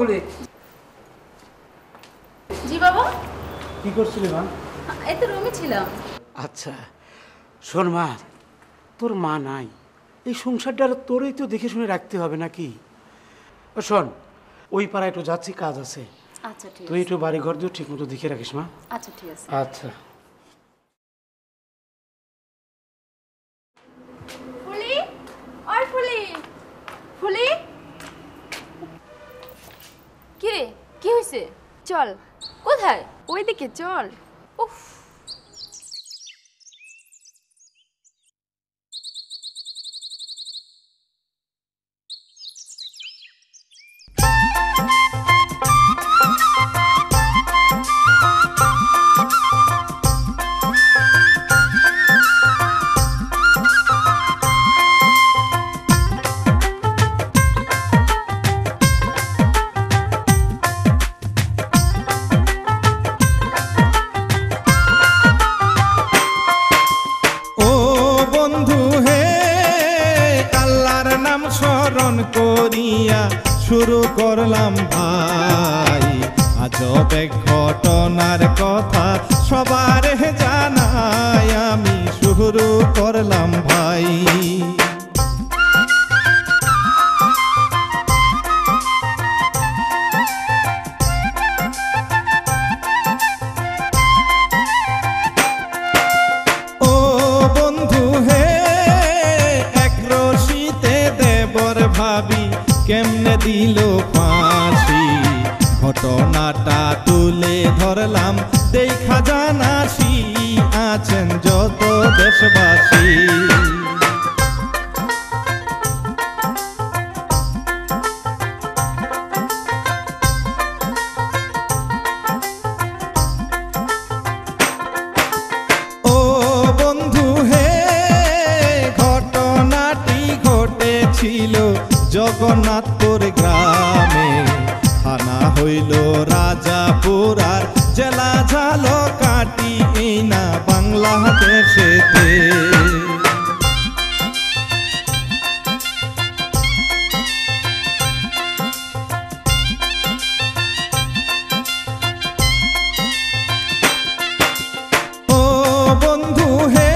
ফুলি। জি বাবা। কি করছিলি মা? এই তো রুমে ছিলাম। আচ্ছা শোন মা, তোর মা নাই, এই সংসারটা তোরই তো দেখে শুনে রাখতে হবে নাকি? শোন, ওই পাড়ায় একটু যাচ্ছি, কাজ আছে। আচ্ছা ঠিক আছে। তুই একটু বাড়ি ঘর দিও ঠিক মতো দেখে রাখিস মা। আচ্ছা ঠিক আছে। আচ্ছা। ফুলি, ওই ফুলি, ফুলি। কি রে, কি হয়েছে? চল। কোথায়? ওইদিকে চল। উফ। শুরু করলাম ভাই আজব এক ঘটনার কথা সবার জানাই আমি শুরু করলাম ভাই। ও বন্ধু হে, এক রশিতে দেবর ভাবি কেমনে দিল ফাঁসি, ঘটনাটা তুলে ধরলাম দেখা জানাসি আছেন যত দেশবাসী। ও বন্ধু হে, ঘটনাটি ঘটেছিল জগন্নাথপুর গ্রামে, থানা হইল রাজাপুর আর জেলা ঝালকাঠি এই না বাংলাদেশেতে। ও বন্ধু হে,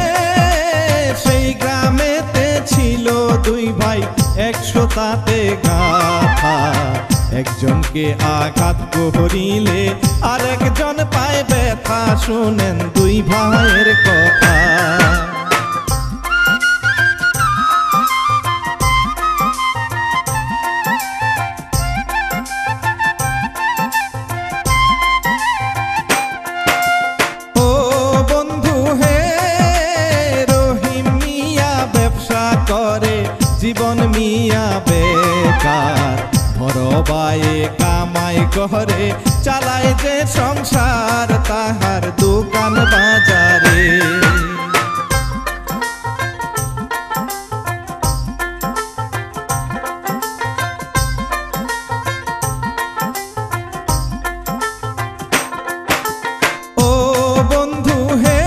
সেই গ্রামেতে ছিল দুই ভাই একশো তাতে গাথা, একজনকে আঘাত করিলে আর একজন পায় ব্যথা, শুনেন দুই ভাইয়ের কথা। ও বন্ধু হে, রহিম মিয়া ব্যবসা করে, জীবন মিয়া বেকার, ঘরবায়ে কামাই করে চালায় যে সংসার তাহার দোকান বাজারে। ও বন্ধু হে,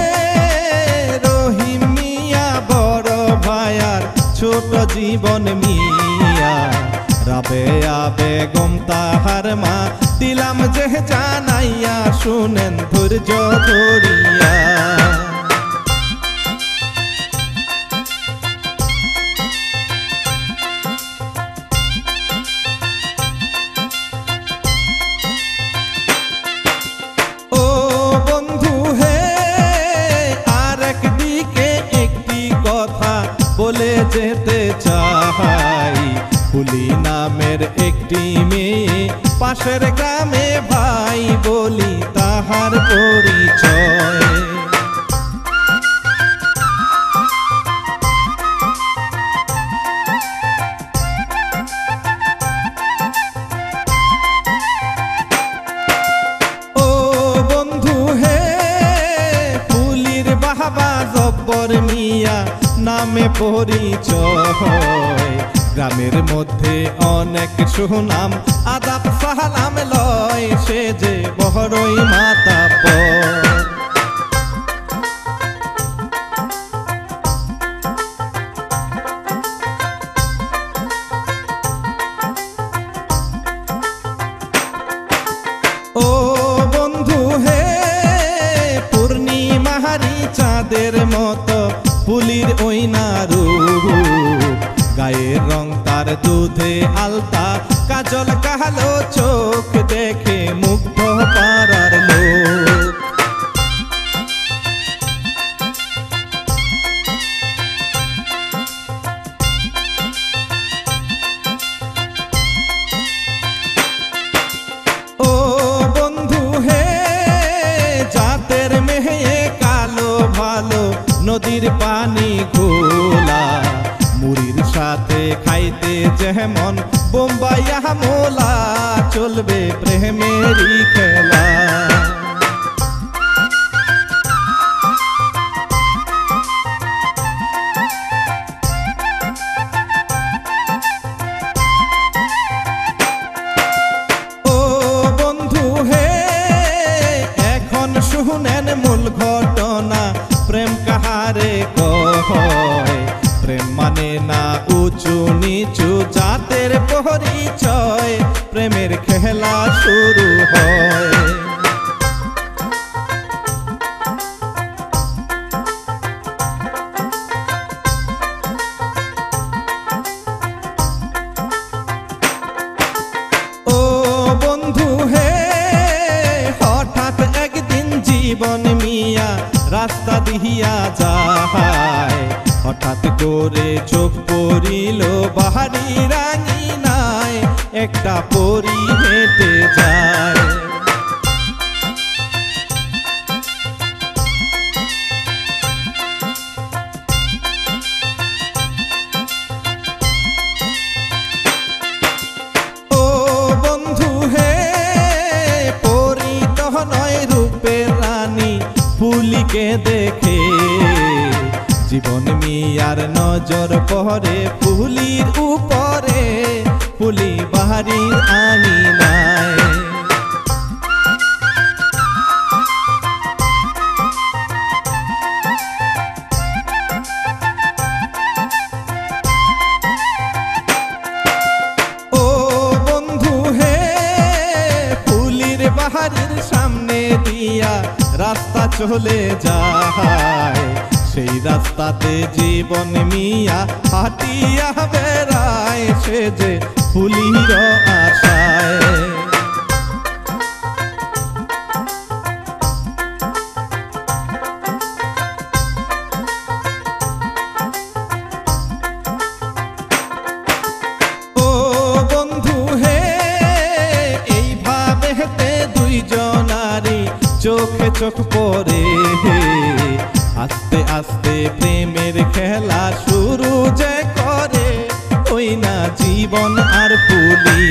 রহিম মিয়া বড় ভাইয়ার ছোট জীবন মিয়া, রাবেয়া বেগম তাহার মা, দিলাম যে জানাইয়া শুনেন ধৈর্য ধরিয়া। ও বন্ধু হে, আর একদিকে একটি কথা বলে যেতে চাই, ফুলি নামের একটি মেয়ে পাশের গ্রামে ভাই বলি তাহার পরিচয়। ও বন্ধু হে, ফুলির বাবা জব্বর মিয়া নামে পরিচয়, গ্রামের মধ্যে অনেক সুনাম আদাব সালাম লয়, সে যে বড়ই মাতাব্বর। ও ফুলির ওই না রূপ, গায়ের রং তার দুধে আলতা, কাজল কালো চোখ দেখে মুগ্ধ পাড়ার লোক। ও বন্ধু হে, জাতের মেয়ে কালো ভালো, নদীর পানি ঘোলা, মুড়ির সাথে খাইতে যেমন বোম্বাই মোলা, চলবে প্রেমেরই খেলা। ও বন্ধু হে, এখন শুনেন মূল ঘটনা, প্রেম কাহারে কয়, প্রেম মানে না উঁচু নিচু জাতের পরিচয়, প্রেমের খেলা শুরু হয়। ও বন্ধু হে, হঠাৎ একদিন জীবন মিয়া রাস্তা দিহিয়া যায়, হঠাৎ করে চোখ পড়িল বাহারি রাঙিনায়, একটা পরি হেঁটে যায়। ও বন্ধু হে, পরি তো নয় রূপের রানী, ফুলিকে দেখে জীবন মিয়ার নজর পড়ে ফুলির উপরে, ফুলি বাহারির আঙিনায়। ও বন্ধু হে, ফুলির বাহারির সামনে দিয়া রাস্তা চলে যায়, সেই রাস্তাতে জীবন মিয়া হাঁটিয়া বেড়ায়, সে যে ফুলির আশায়। ও বন্ধু হে, এইভাবে হেঁটে দুইজনারই চোখে চোখ পড়ে, আস্তে আস্তে প্রেমের খেলা শুরু যে করে, ওই না জীবন আর ফুলি।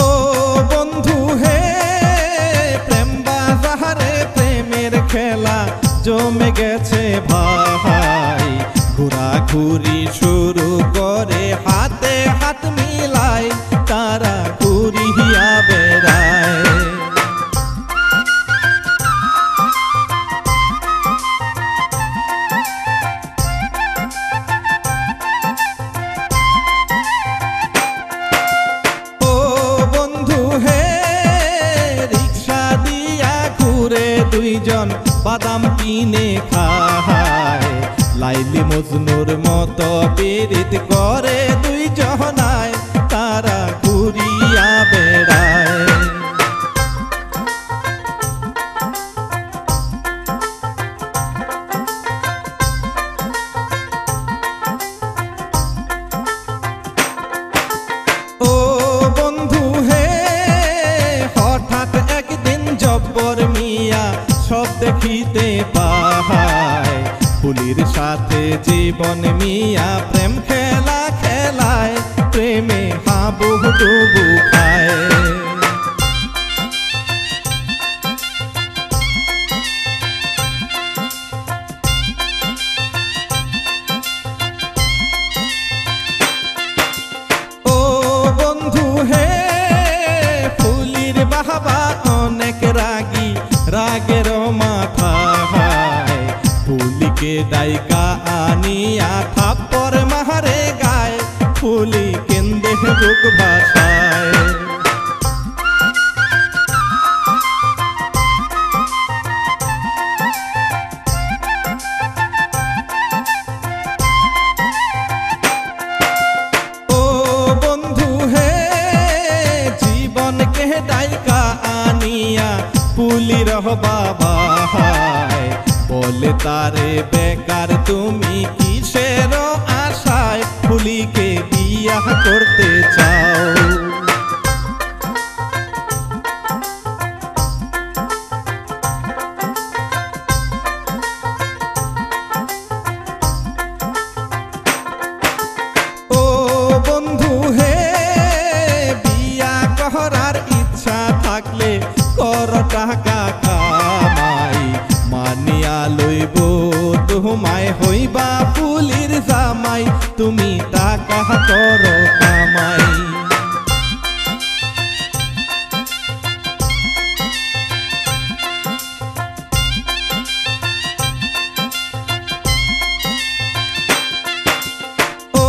ও বন্ধু হে, প্রেম বাজারে প্রেমের খেলা জমে গেছে ভাই, ঘোরাঘুরি শুরু করে হাতে হাত মিলায়, তারা ঘুরিয়া বেড়ায়। ও বন্ধু হে, রিক্সা দিয়া ঘুরে দুইজন বাদাম কিনে খায়, লাইলি মজনুর মতো পীড়িত করে দুইজনায়, তারা ঘুরিয়া বেড়ায়। ও বন্ধু হে, হঠাৎ একদিন জব্বর মিয়া সব দেখিতে পায়, ফুলির সাথে জীবন মিয়া প্রেম খেলা খেলায়, প্রেমে হাবুডুবু খায়। ও বন্ধু হে, ফুলির বাবা অনেক রাগী, রাগের মাথায় ফুলিকে ডাইকা আনিয়া থাপ্পর মারে গায়, ফুলি কেন্দে বুক ভাষায়। ও বন্ধু হে জীবনকে ডাইকা আনিয়া ফুলির বাবা বলে তারে বেকার তুমি কিসের আশায় ফুলিকে বিয়া করতে চাও। ও বন্ধু হে বিয়া করার ইচ্ছা থাকলে কর টাকা কামাই মানিয়া লইব তোমায় হইবা ফুলির জামাই তুমি টাকা কর কামাই। ও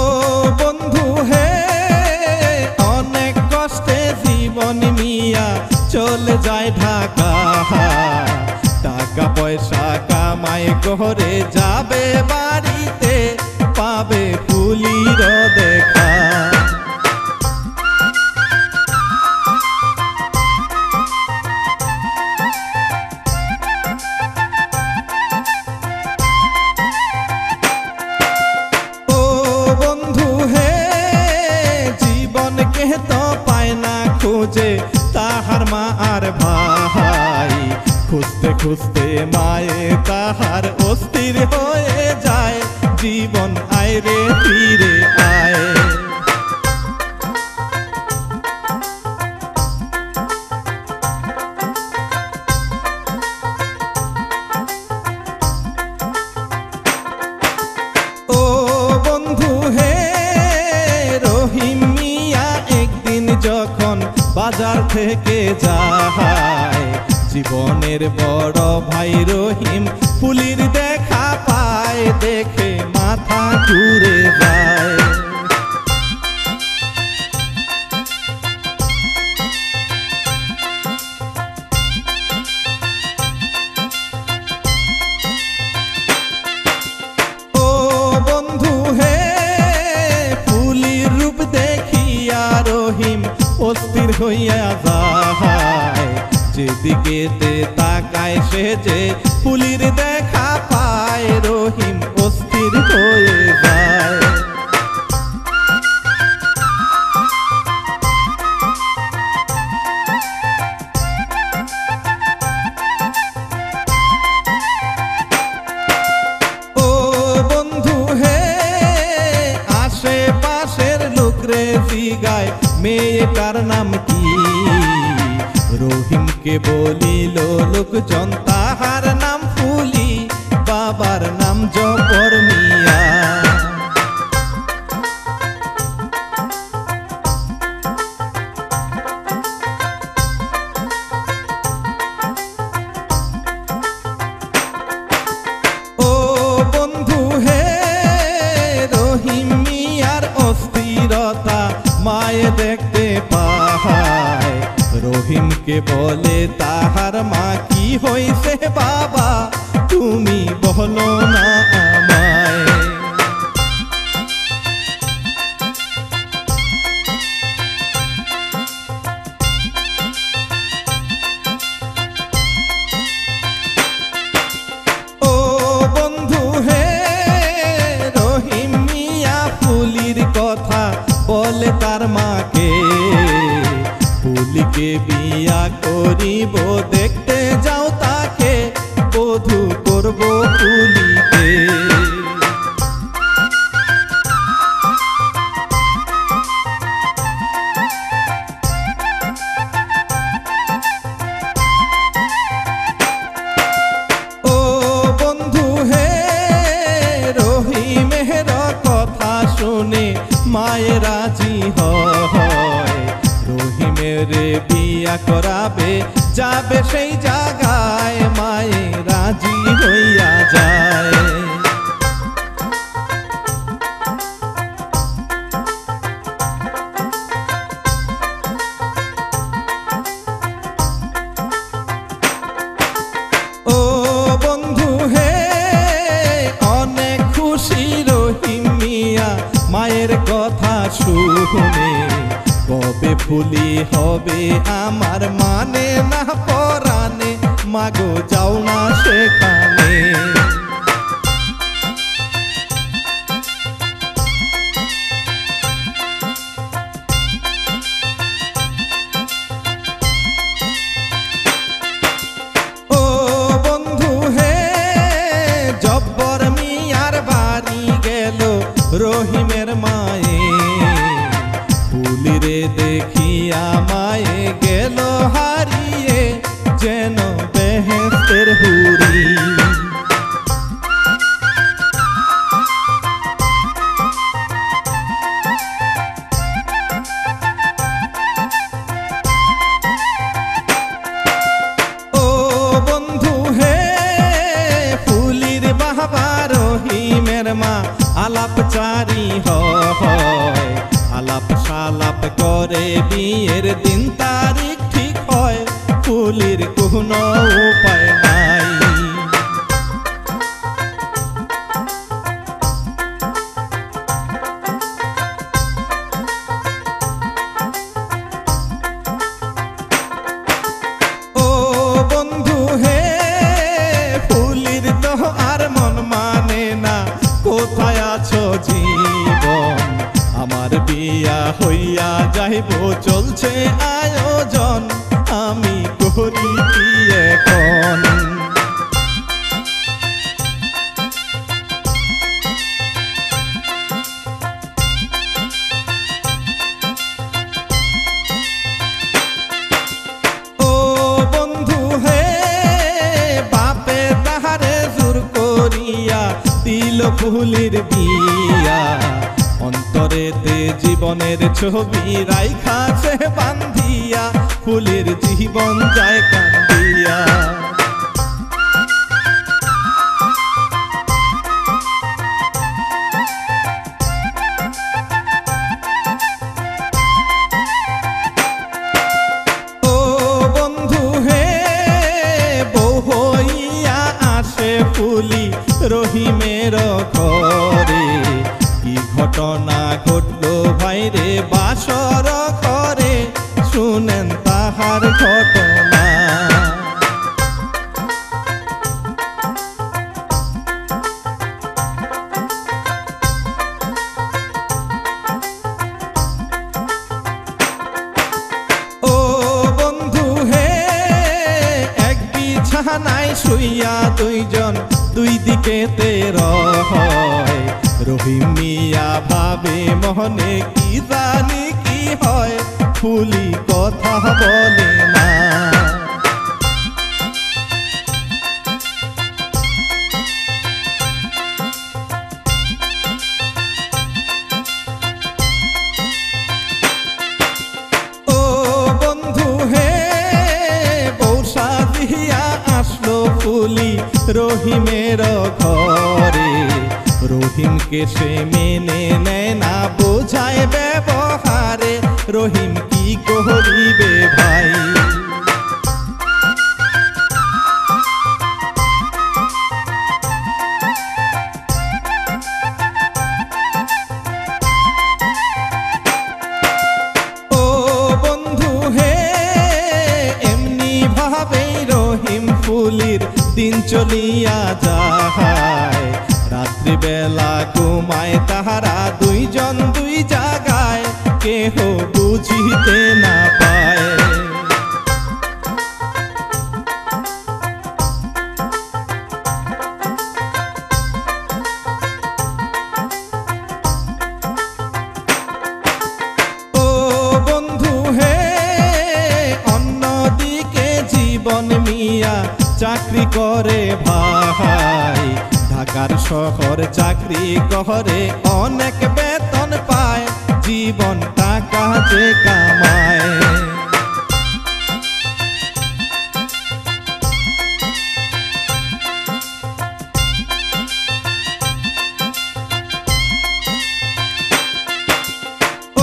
বন্ধু হে অনেক কষ্টে জীবন মিয়া চলে যায় ঢাকা টাকা পয়সা কামাই করে যাবে বাড়িতে পাবে ফুলির দেখা। ও বন্ধু হে জীবনকে তো পায় না খুঁজে তাহার মা আর ভাই খুঁজতে খুঁজতে মায়ে তাহার অস্থির হয়ে যায় জীবন আয় রে ফিরে আয়। ও বন্ধু হে রহিম মিয়া একদিন যখন বাজার থেকে যায় জীবনের বড় ভাই রহিম ফুলির দেখা পায় দেখে মাথা ঘুরে যায়। ও বন্ধু হে ফুলির রূপ দেখিয়া রহিম অস্থির হইয়া যায় যেদিকে তাকায় সে যে ফুলির দেখা পায় রহিম অস্থির হয়ে যায়। ও বন্ধু হে আশেপাশের লোকরে জিগায় মেয়েটার নাম কি রহিমকে বলিল লোকজন তাহার নাম ফুলি বাবার নাম জবর মিয়া। ও বন্ধু হে রহিম মিয়ার অস্থিরতা মায়ে দেখতে পায় রহিমকে বলে তাহার মা কি হইছে বাবা তুমি বলো না আমায়। ও বন্ধু হে রহিম মিয়া ফুলির কথা বলে তার মাকে ফুলিকে বিয়া করিব দেখতে যাও তাকে বধূ করব ফুলিকে। ও বন্ধু হে রহিমের কথা শুনে মায়ে রাজি হয় রহিমের বিয়া করাবে যাবে সেই জায়গায় মায়ে রাজি হইয়া যায়। ফুলি হবে আমার মানে না পরাণে, মাগো যাও না সেখানে। ও বন্ধু হে, জব্বর মিয়ার বাড়ি গেল রহিমের মায়ে, ফুলিরে দেখিয়া মায়ে গেল হারিয়ে, যেন বেহেশতের হুরি। ও বন্ধু হে, ফুলির বাবা রহিমের মা আলাপচারি হয়, আলাপ সালাপ করে বিয়ের দিন তারিখ ঠিক হয়, ফুলির কোনো উপায় নাই। ও বন্ধু হে, ফুলির তো আর মন মানে না, কোথায় আছো জীবন, আমার বিয়া হইয়া যাইব চলছে আয়োজন, আমি করি কি এখন। ও বন্ধু হে, বাপে তাহারে জোর করিয়া দিল ফুলির বিয়া, অন্তরেতে জীবনের ছবি রাইখাছে বান্ধিয়া, ফুলের জীবন যায় কান্দিয়া। ও বন্ধু হে, বউ হইয়া আসে ফুলি রহিমের ঘরে, কি ঘটনা ঘটলো ভাইরে বাসর ঘরে, শুনেন তাহার ঘটনা। ও বন্ধু হে, এক বিছানায় শুইয়া দুইজন দুই দিকেতে রয়, রহিম মিয়া ভাবে মনে কি জানি কি হয়, ফুলি কথা বলে না। ও বন্ধু হে, বউ সাজিয়া আসলো ফুলি রহিমের ঘরে, রহিমকে সে মেনে নেয় না, বোঝায় ব্যবহারে, রহিম কি করিবে ভাই। ও বন্ধু হে, এমনি ভাবেই রহিম ফুলির দিন চলিয়া যায়, রাত্রিবেলা ঘুমায় তাহারা দুইজন দুই জায়গায়, কেহ বুঝিতে না পায়। ও বন্ধু হে, অন্যদিকে জীবন মিয়া চাকরি করে ভাই, ঢাকার শহর চাকরি করে অনেক বেতন পায়, জীবন টাকা যে কামায়।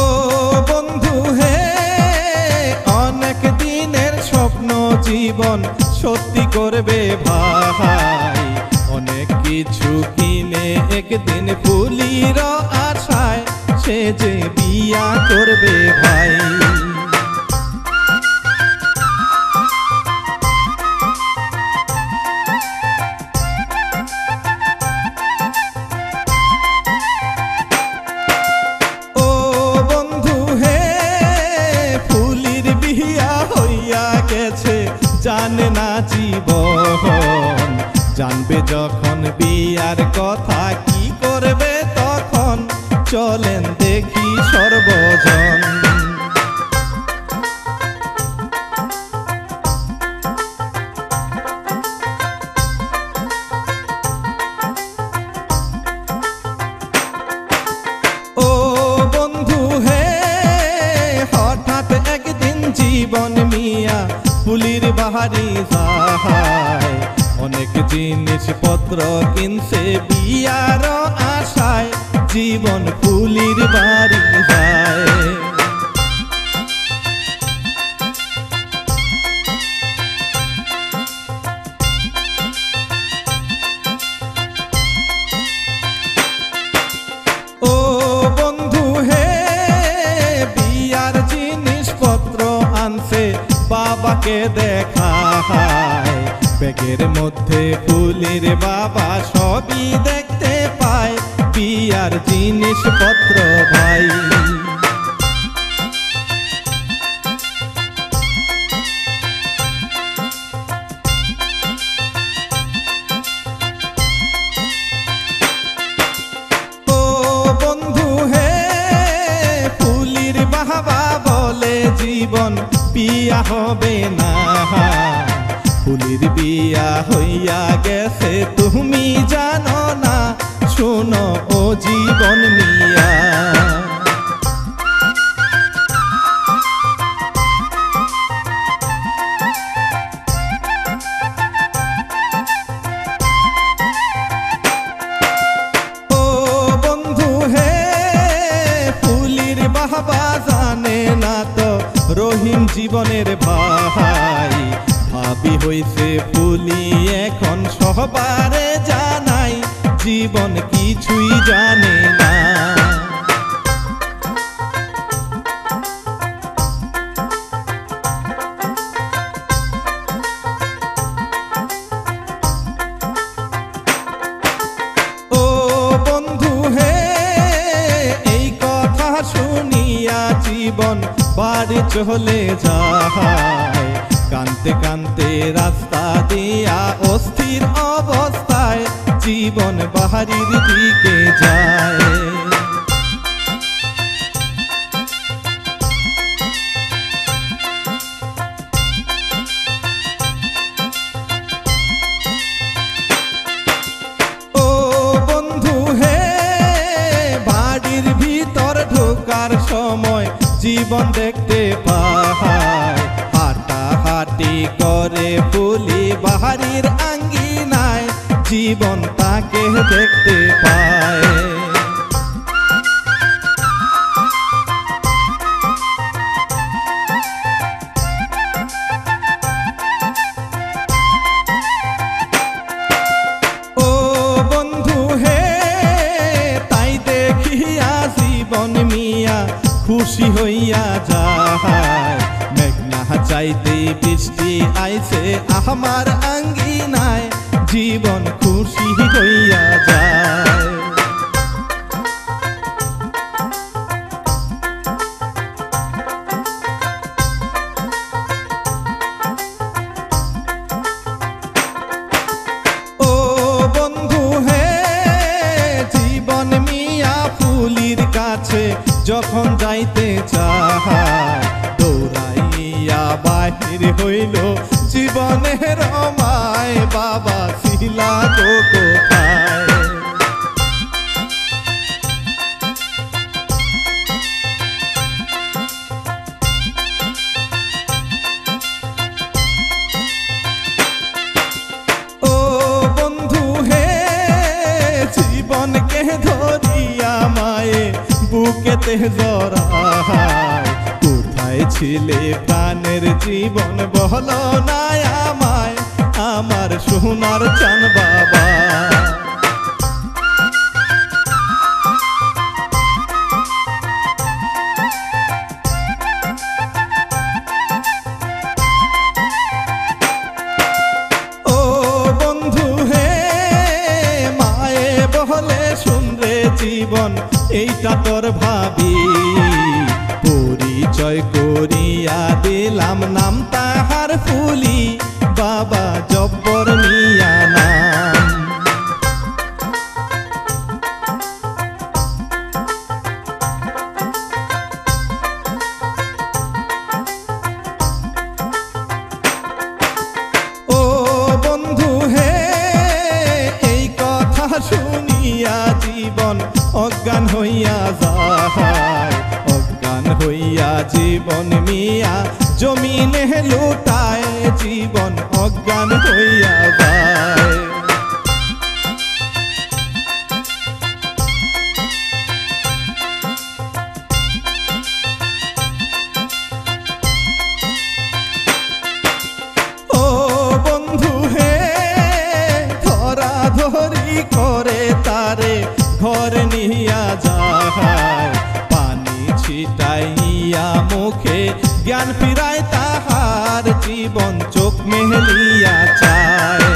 ও বন্ধু হে, অনেক দিনের স্বপ্ন জীবন সত্যি করবে ভাই, অনেক কিছু কিনে একদিন ফুলির আশায়, সে যে বিয়া করবে ভাই। শুনবে যখন বিয়ার কথা কি করবে তখন চলেন দেখি সর্বজন। ও বন্ধু হে, হঠাৎ একদিন জীবন মিয়া ফুলির বাহারি যায়, অনেক জিনিসপত্র কিনছে বিয়ার আশায়, জীবন ফুলির বাড়ি যায়। ও বন্ধু হে, বিয়ার জিনিসপত্র আনছে বাবাকে দেখায়, ব্যাগের মধ্যে ফুলির বাবা সবই দেখতে পায়, বিয়ার জিনিসপত্র ভাই। ও বন্ধু হে, ফুলির বাবা বলে জীবন বিয়া হবে না, ফুলির বিয়া হইয়া গেছে তুমি জানো না, শোনো ও জীবন মিয়া। ও বন্ধু হে, ফুলির বাবা জানে না তো রহিম জীবনের ভাই, ভাবি হইছে ফুলি এখন সবারে জানাই, জীবন কিছুই জানে না। ও বন্ধু হে, এই কথা শুনিয়া জীবন বাড়ি চলে যায়, কানতে কানতে রাস্তা দিয়া অস্থির অবস্থায় জীবন বাহারির দিকে যায়। ও বন্ধু হে, বাড়ির ভিতর ঢোকার সময় জীবন দেখতে পায়, হাঁটাহাঁটি করে ফুলি বাহারির আঙ্গিনায়, জীবন তাকে দেখতে পায়। ও বন্ধু হে, তাই দেখিয়া জীবন মিয়া খুশি হইয়া যায়, মেঘনা চাইতে বৃষ্টি আইছে আমার আঙ্গিনায়, জীবন খুশি হইয়া যায়। ও বন্ধু হে, জীবন মিয়া ফুলির কাছে যখন যাইতে চায়, দৌড়াইয়া বাহির হইল জীবনের মায়, বাবা ছিলা গো কোথায়। ও বন্ধু হে, জীবনকে ধরিয়া মায়ে বুকেতে জড়ায়, কোথায় ছিলে প্রাণের জীবন বলো না আমায়, আমার সোনার চান বাবা। ও বন্ধু হে, মায়ে বলে শুনরে জীবন এইটা তোর ভাবি, পরিচয় করিয়া দিলাম নাম তাহার ফুলি, বাবা জব্বর মিয়া নাম। জীবন অজ্ঞান হইয়া যায়, অজ্ঞান হইয়া জীবন মিয়া জমিনে লুটায়, জীবন অজ্ঞান হইয়া যায়। ও বন্ধু হে ধরা ধরি করে তারে ঘরে নিয়া যায়, পানি ছিটাইয়া মুখে জ্ঞান ফিরায় তাহার, জীবন চোখ মেলিয়া চায়।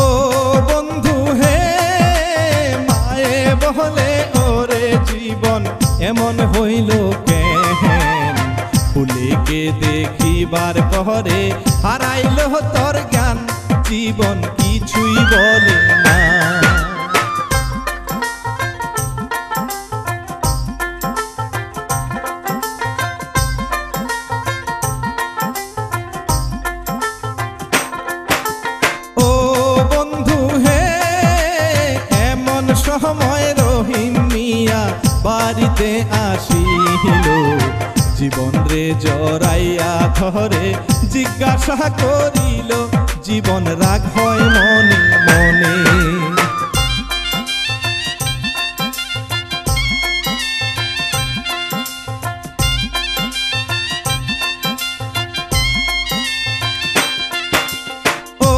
ও বন্ধু হে মায়ে বলে ওরে জীবন এমন হইল কেন, ফুলিকে দেখিবার পরে হারাইল তোর জ্ঞান, জীবন কিছুই বলে না। ও বন্ধু হে এমন সময় রহিম মিয়া বাড়িতে আসিল, জীবন রে জড়াইয়া ধরে জিজ্ঞাসা করিল, জীবন রাগ হয় মনে মনে। ও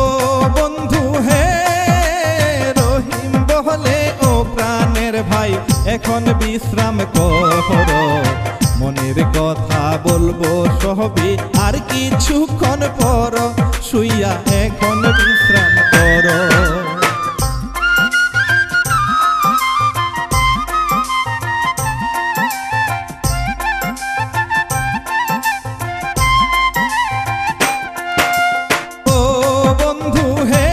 বন্ধু হে রহিম বলে ও প্রাণের ভাই এখন বিশ্রাম কর, মনের কথা বলবো সবই আর কিছুক্ষণ পর, শুইয়া এখন বিশ্রাম কর। ও বন্ধু হে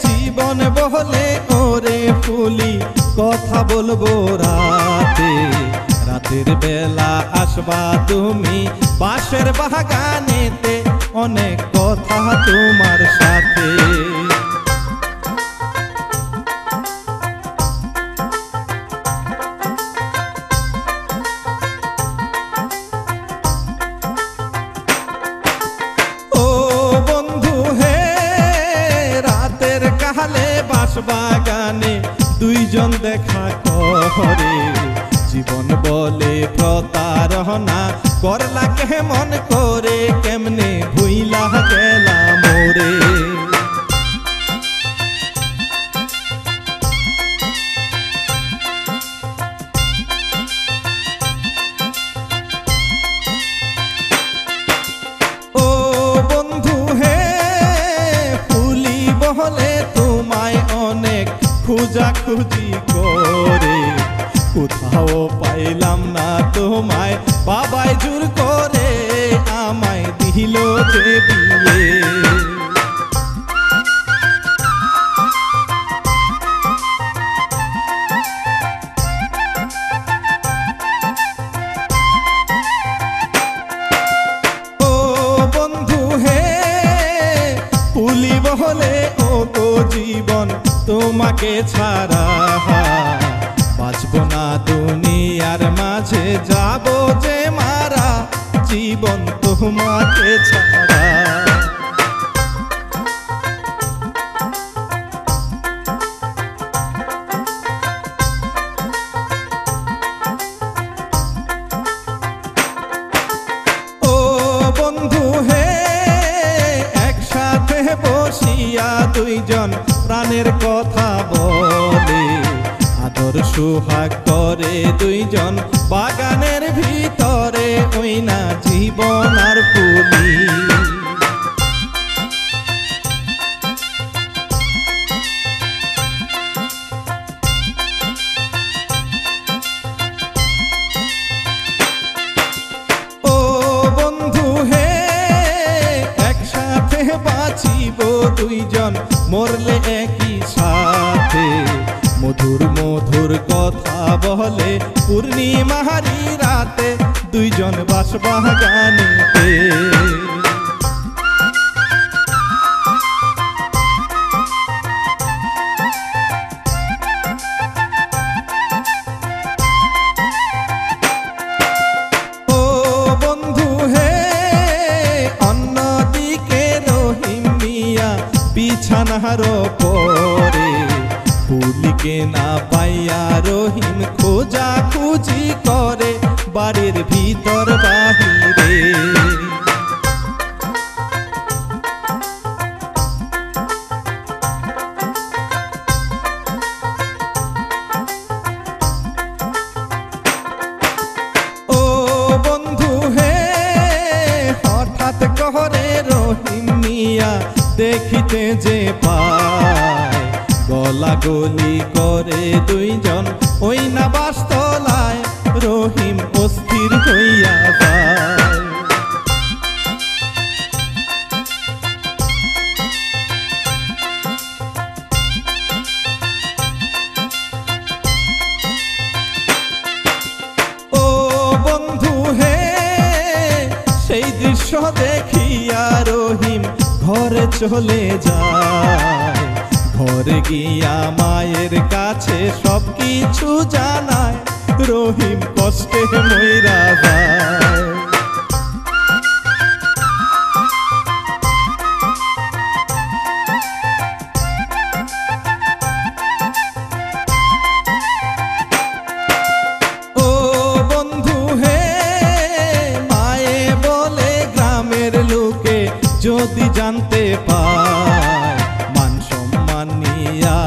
জীবন বলে ওরে ফুলি কথা বলবো রাতে, রাতের বেলা আসবা তুমি বাঁশের বাগানেতে, অনেক কথা তোমার সাথে। ও বন্ধু হে রাতের কালে বাঁশ বাগানে দুইজন দেখা করে, জীবন বলে প্রতারণা করলা কেমন করে, কেমনে ভুইলা গেলা মোরে। ও বন্ধু হে ফুলি বলে তোমায় অনেক খুঁজাখুঁজি করে, কোথাও পাইলাম না তোমায়, বাবাই জোর করে আমায় দিল যে বিয়ে। ও বন্ধু হে ফুলি বলে ও গো জীবন তোমাকে ছাড়া বাঁচব না দুনিয়ার মাঝে, যাব যে মারা, জীবন তোমাকে ছাড়া। ও বন্ধু হে একসাথে বসিয়া দুইজন প্রাণের কথা বলে, আদর সুহাগ করে দুইজন বাগানের ভিতরে, ওই না জীবন আর ফুলি। ও বন্ধু হে একসাথে বাঁচিব দুইজন, মরলে একই সাথে, মধুর মধুর কথা বলে পূর্ণিমাহারি রাতে দুইজন বাঁশবাগানেতে। ও বন্ধু হে, অন্যদিকে রহিম মিয়া বিছানার পরে ফুলিকে না পাইয়া রহিম খোঁজা খুঁজি করে বাড়ির ভিতর বাহিরে। ও বন্ধু হে, হঠাৎ করে রহিম মিয়া দেখিতে যে পায় গলা গলি করে দুইজন ওই না বাসতলায় রহিম অস্থির হইয়া যায়। ও বন্ধু হে, সেই দৃশ্য দেখিয়া রহিম ঘরে চলে যায়। ঘরে গিয়া মায়ের কাছে সব কিছু জানায় রহিম কষ্টে মইরা যায়। ও বন্ধু হে, মায়ে বলে গ্রামের লোকে যদি জানতে পায় মান সম্মান নিয়া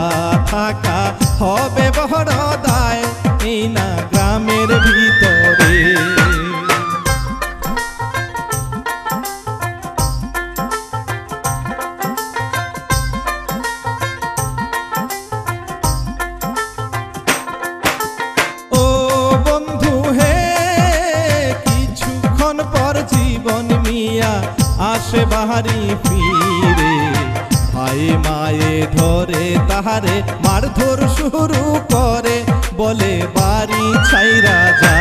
থাকা হবে বড় দায় এই না গ্রামের ভিতরে। ও বন্ধু হে, কিছুক্ষণ পর জীবন মিয়া আসে বাহারি ফিরে। ভাই মায়ে ধরে তাহারে মারধর শুরু করে বলে বাড়ি ছাইরা যা।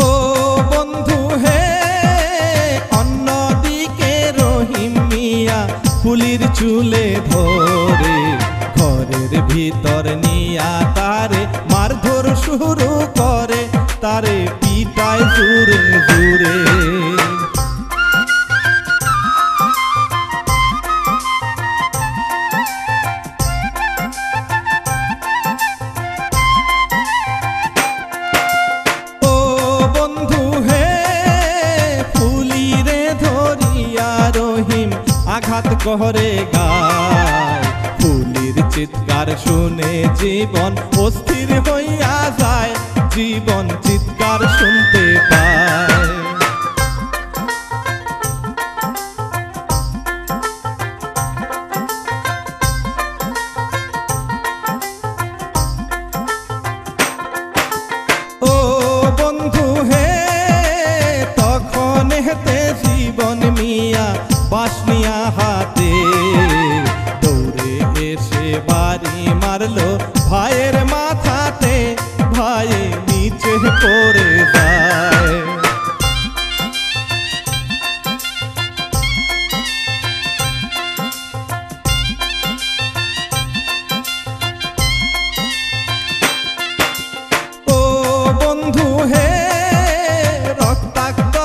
ও বন্ধু হে, অন্যদিকে রহিম মিয়া ফুলির চুলে ধরে ঘরের ভিতর নিয়া তারে মারধর শুরু করে তারে পিটায় জুড়ে জুড়ে। ও বন্ধু হে, ফুলিরে ধরিয়া রহিম আঘাত করে গায়। ফুলির চিৎকার শুনে জীবন অস্থির হইয়া যায়, জীবন চিৎকার শুনতে পায়। ও বন্ধু হে, তখন হেতে জীবন মিয়া বাসনিয়া হাতে দৌড়ে এসে বাড়ি মারলো ভাইয়ের মাথাতে, ভাইয়ে নিচে পড়ে যায়। ও বন্ধু হে, রক্তাক্ত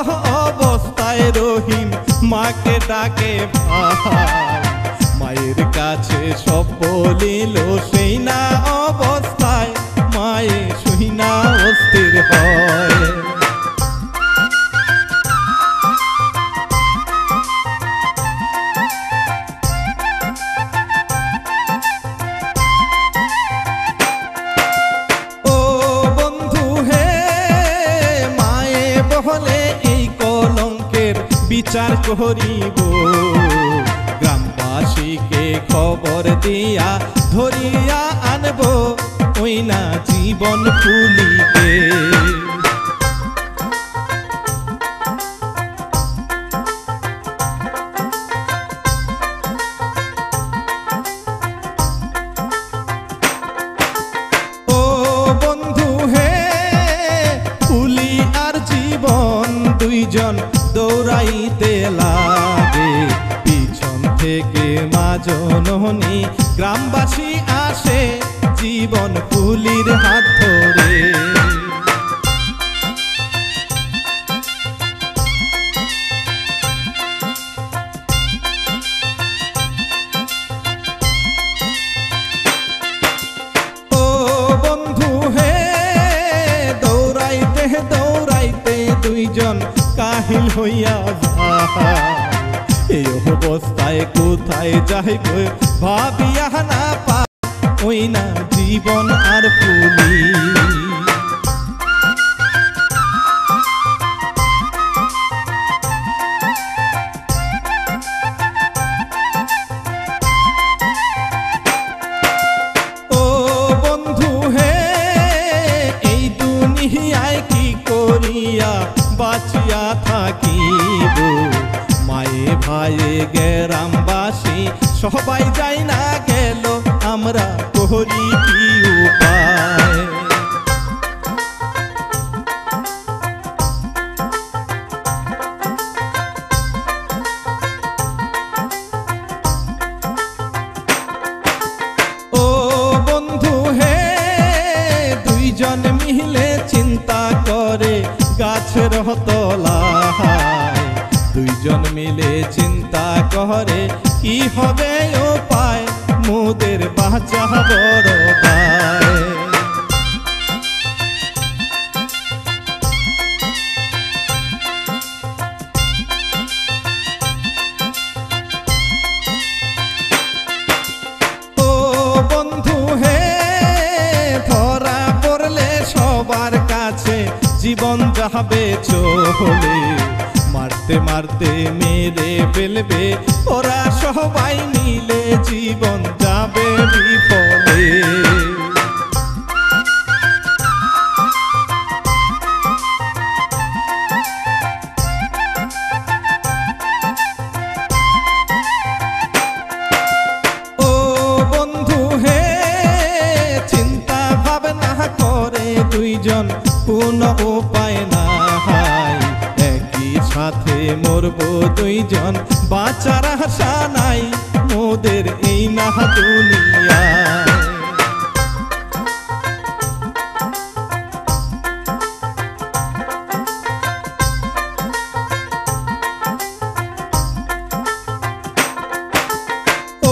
অবস্থায় রহিম মাকে ডাকে ভাই। মায়ের কাছে সব বলিল সেই না অবস্থায় মায়ে শুই না অস্থির হয়। ও বন্ধু হে, মায়ে বলে এই কলঙ্কের বিচার করিব। গ্রামবাসীকে খবর দিয়া ধরিয়া আনবো ওই না জীবন ফুলিকে। দুইজন দৌড়াইতে লাগে, পিছন থেকে মা জননী গ্রামবাসী আসে জীবন ফুলির হাত ধরে। দুইজন কাহিল হইয়া যায়, এই অবস্থায় কোথায় যাইব ভাবিয়া না পায়, ওই না জীবন আর ফুলি। ও বন্ধু হে, এই দুনিয়ায় কি করিয়া বাঁচিয়া থাকিব, মায়ে ভাইয়ে গ্রামবাসী সবাই যাই না গেল, আমরা করি কি উপায়। ও বন্ধু হে, দুইজন মিলে চিন্তা করে গাছের তলায়, দুইজন মিলে চিন্তা করে কি হবে উপায়, মোদের বাঁচা বড় দায়। ও বন্ধু হে, ধরা পড়লে সবার কাছে জীবন যাবে চলে, মারতে মারতে মেরে ফেলবে ওরা সবাই মিলে, জীবন যাবে বিফলে। ও বন্ধু হে, চিন্তা ভাবনা করে দুইজন কোনো উপায় না হয়, একই সাথে মরবো দুইজন বাঁচার আশা নাই, মোদের এই না দুনিয়ায়।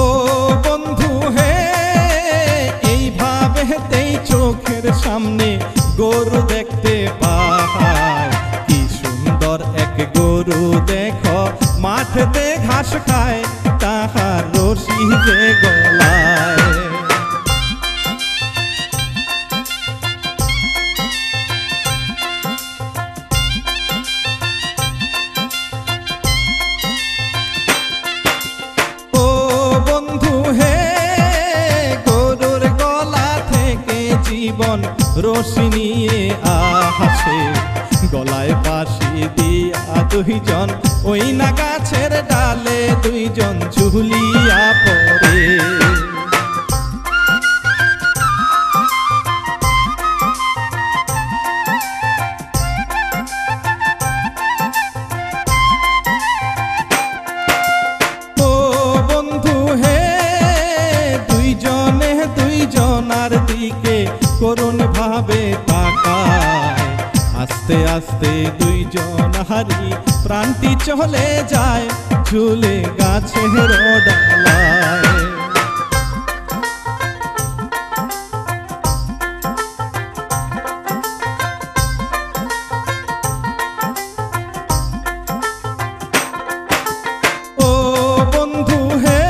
ও বন্ধু হে, এইভাবেতেই চোখের সামনে গরু দেখতে পায়, কি সুন্দর এক গরু দেখো মাঠেতে ঘাস খায়, তাহার রশি যে গলায়। ও বন্ধু হে, গরুর গলা থেকে জীবন রশি নিয়ে আসে, গলায় বাঁশি দিয়া দুইজন ওই না গাছের ডালে দুইজন ঝুলিয়া পড়ে। ও বন্ধু হে, দুইজনে দুইজনার দিকে করুণ ভাবে তাকায়, আস্তে আস্তে দুইজন হারি প্রাণটি চলে যায়, ঝুলে গাছের ডালায়। ও বন্ধু হে,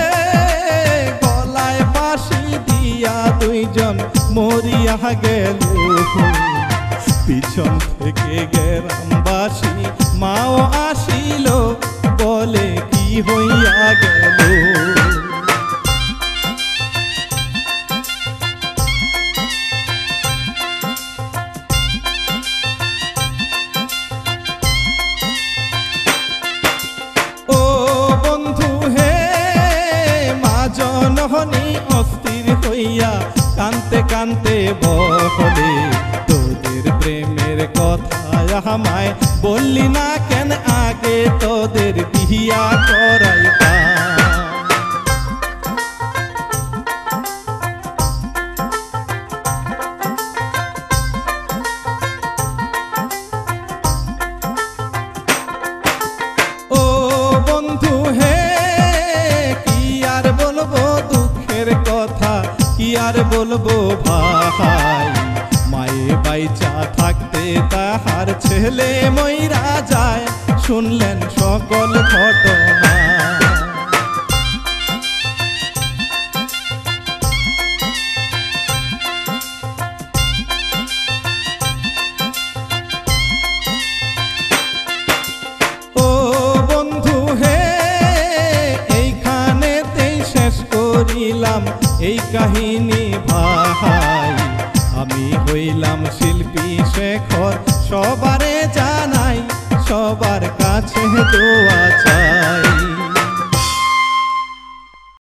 গলায় বাঁশি দিয়া দুইজন মরিয়া গেল, পিছন থেকে গ্রামবাসী মাও আসিল, বলে কি হইয়া গেল। ও বন্ধু হে, মা জননী অস্থির হইয়া কানতে কানতে বলে, তোদের প্রেমের কথা আমায় বললি না কেন আগে তোদের বিয়া করাইতা। ও বন্ধু হে কি আর বলবো দুঃখের কথা, কি আর বলবো ভাই, মায়ে বাইচা থাকতে তাহার ছেলে মইরা যায়, শুনলেন সকল ঘটনা। ও বন্ধু হে এইখানেতেই শেষ করিলাম এই কাহিনী ভাই, আমি হইলাম শিল্পী শেখর, সবারে জানাই সবার কাছে দোয়া চাই।